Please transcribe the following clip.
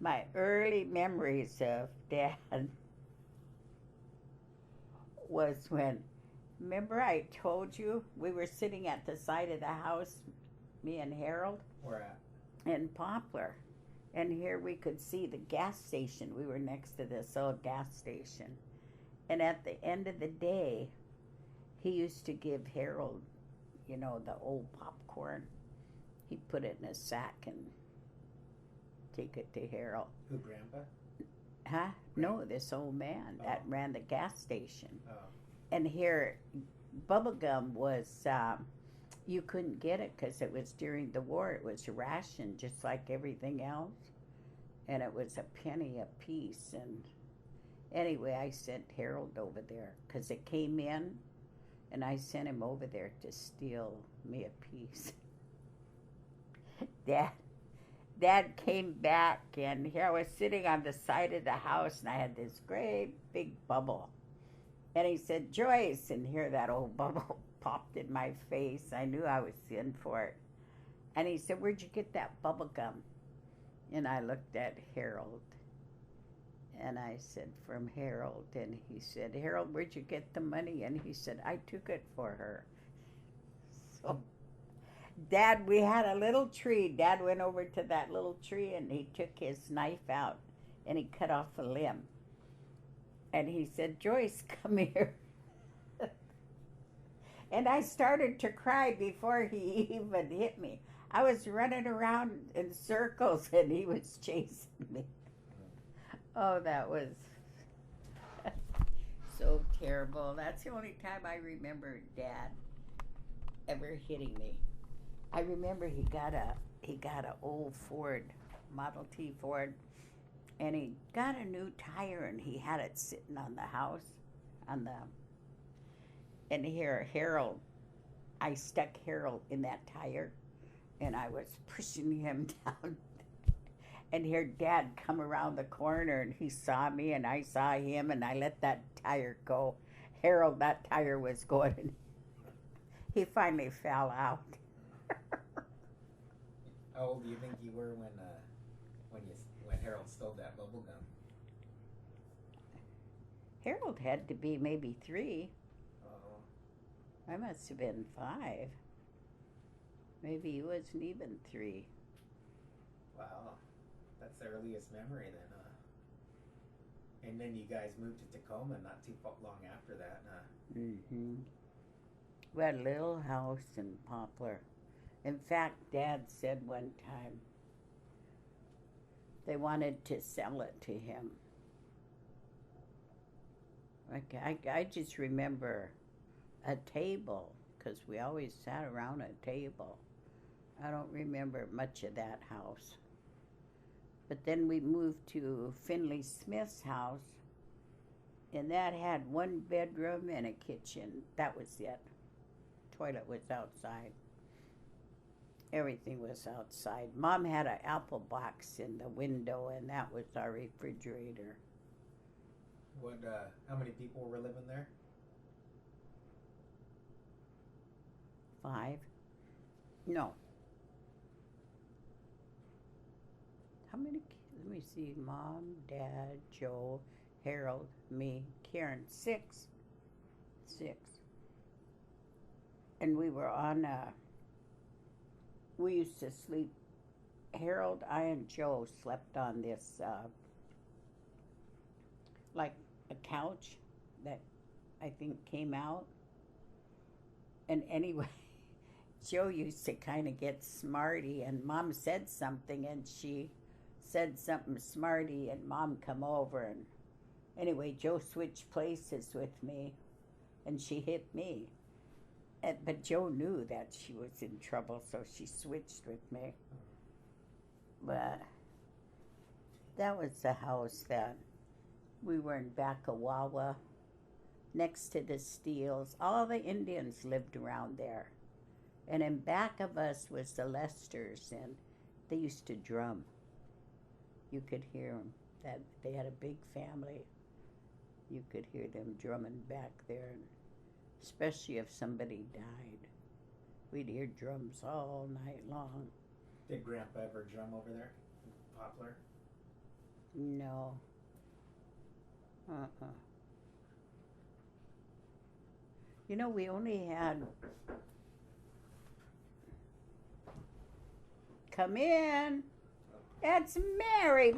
My early memories of Dad was when, remember I told you we were sitting at the side of the house, me and Harold? Where at? In Poplar. And here we could see the gas station. We were next to this old gas station. And at the end of the day, he used to give Harold, the old popcorn. He'd put it in a sack and take it to Harold. Who, Grandpa? Huh? No, this old man that ran the gas station. Oh. And here, Bubblegum was, you couldn't get it because it was during the war. It was rationed just like everything else. And it was a penny a piece. And anyway, I sent Harold over there because it came in. And I sent him over there to steal me a piece. Dad came back, and here I was sitting on the side of the house, and I had this great big bubble. And he said, Joyce, and here that old bubble popped in my face. I knew I was in for it. And he said, where'd you get that bubble gum? And I looked at Harold, and I said, from Harold. And he said, Harold, where'd you get the money? And he said, I took it for her. So Dad, we had a little tree. Dad went over to that little tree and he took his knife out and he cut off a limb. And he said, Joyce, come here. And I started to cry before he even hit me. I was running around in circles and he was chasing me. Oh, that was so terrible. That's the only time I remember Dad ever hitting me. I remember he got a old Ford, Model T Ford, and he got a new tire and he had it sitting on the house, and here Harold, I stuck Harold in that tire, and I was pushing him down, and here Dad come around the corner and he saw me and I saw him and I let that tire go. Harold, that tire was going, and he finally fell out. How old do you think you were when Harold stole that bubble gum? Harold had to be maybe 3. Oh. I must have been 5. Maybe he wasn't even 3. Wow, that's the earliest memory then, And then you guys moved to Tacoma not too long after that, Mm-hmm. We had a little house in Poplar. In fact, Dad said one time they wanted to sell it to him. I just remember a table, because we always sat around a table. I don't remember much of that house. But then we moved to Finley Smith's house, and that had 1 bedroom and a kitchen. That was it. Toilet was outside. Everything was outside. Mom had an apple box in the window, and that was our refrigerator. How many people were living there? 5? No. How many kids? Let me see. Mom, Dad, Joe, Harold, me, Karen. 6. And we were on we used to sleep. Harold, I, and Joe slept on this, like a couch that I think came out. And anyway, Joe used to kind of get smarty, and Mom said something, and she said something smarty, and Mom come over, and anyway, Joe switched places with me, and she hit me. But Joe knew that she was in trouble, so she switched with me. But that was the house that we were in Backawawa, next to the Steels. All the Indians lived around there. And in back of us was the Lesters, and they used to drum. You could hear them. That they had a big family. You could hear them drumming back there. Especially if somebody died. We'd hear drums all night long. Did Grandpa ever drum over there? Poplar? No. Uh-uh. You know, we only had... Come in. It's Mary.